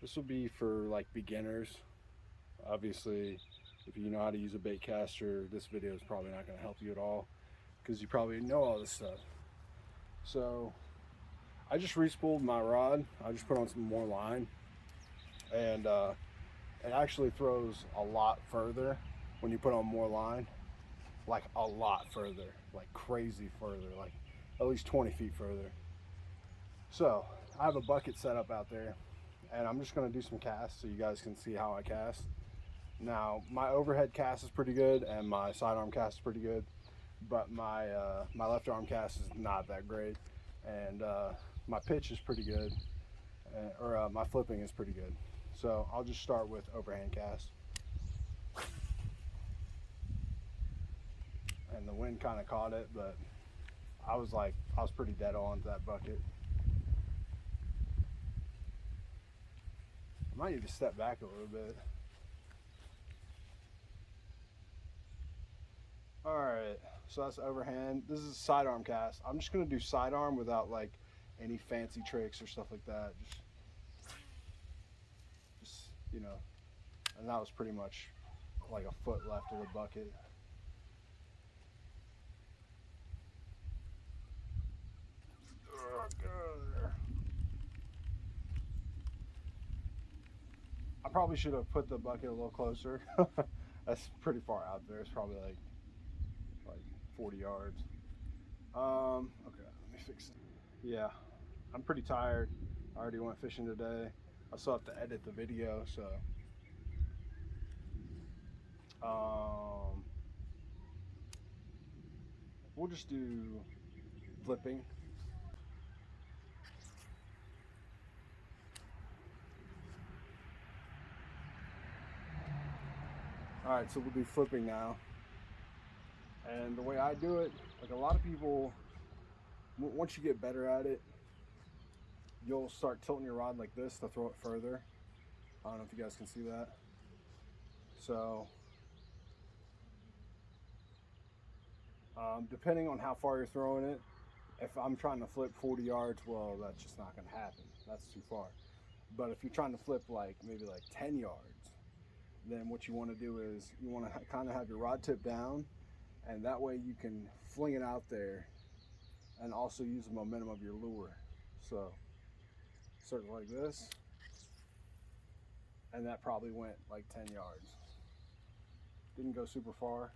This will be for like beginners. Obviously, if you know how to use a baitcaster, this video is probably not going to help you at all because you probably know all this stuff. So I just re-spooled my rod. I just put on some more line, and it actually throws a lot further when you put on more line, like a lot further, like crazy further, like at least 20 feet further. So I have a bucket set up out there, and I'm just going to do some casts so you guys can see how I cast. Now my overhead cast is pretty good and my sidearm cast is pretty good, but my my left arm cast is not that great, and my pitch is pretty good, or my flipping is pretty good. So I'll just start with overhand cast. And the wind kind of caught it, but I was pretty dead on to that bucket. I might need to step back a little bit. All right, so that's overhand. This is a sidearm cast. I'm just gonna do sidearm without like any fancy tricks or stuff like that. Just you know, and that was pretty much like a foot left of the bucket. I probably should have put the bucket a little closer. That's pretty far out there. It's probably like 40 yards. Okay, let me fix it. Yeah, I'm pretty tired. I already went fishing today. I still have to edit the video, so we'll just do flipping. All right, so we'll do flipping now. And the way I do it, like a lot of people, once you get better at it, you'll start tilting your rod like this to throw it further. I don't know if you guys can see that. So, depending on how far you're throwing it, if I'm trying to flip 40 yards, well, that's just not going to happen. That's too far. But if you're trying to flip like maybe like 10 yards, then what you want to do is you want to kind of have your rod tip down, and that way you can fling it out there and also use the momentum of your lure. So start like this, and that probably went like 10 yards. Didn't go super far.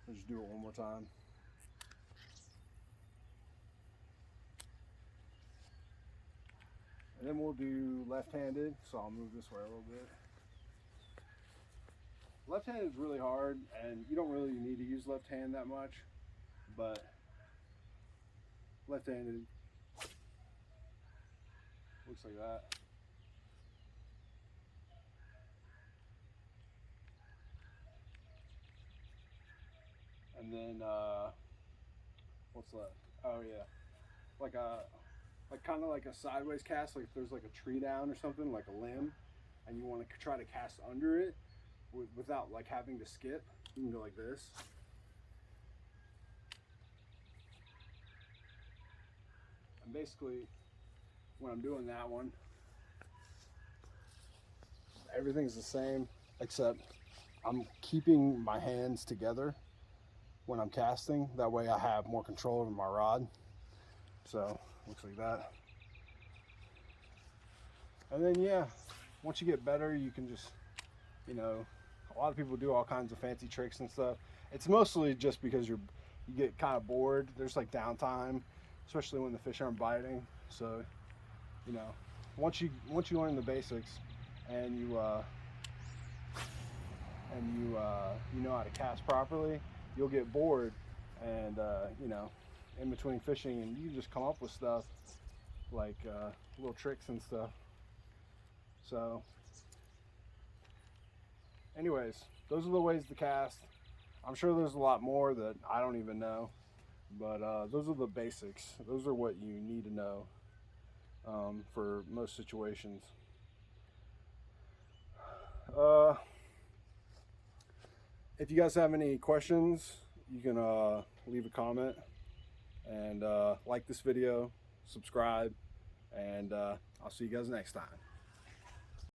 Let's just do it one more time. And then we'll do left-handed, so I'll move this way a little bit. Left-handed is really hard, and you don't really need to use left hand that much, but left-handed looks like that. And then what's left? Oh yeah, like kind of like a sideways cast. Like if there's like a tree down or something, like a limb, and you want to try to cast under it without like having to skip, you can go like this. And basically, when I'm doing that one, everything's the same except I'm keeping my hands together when I'm casting. That way I have more control over my rod. So looks like that. And then yeah, once you get better, you can just, you know, a lot of people do all kinds of fancy tricks and stuff. It's mostly just because you get kind of bored. There's like downtime, especially when the fish aren't biting. So, you know, once you learn the basics and you know how to cast properly, you'll get bored, and you know, in between fishing, and you just come up with stuff like little tricks and stuff. So anyways, those are the ways to cast. I'm sure there's a lot more that I don't even know, but those are the basics. Those are what you need to know for most situations. If you guys have any questions, you can leave a comment, and like this video, subscribe, and and I'll see you guys next time.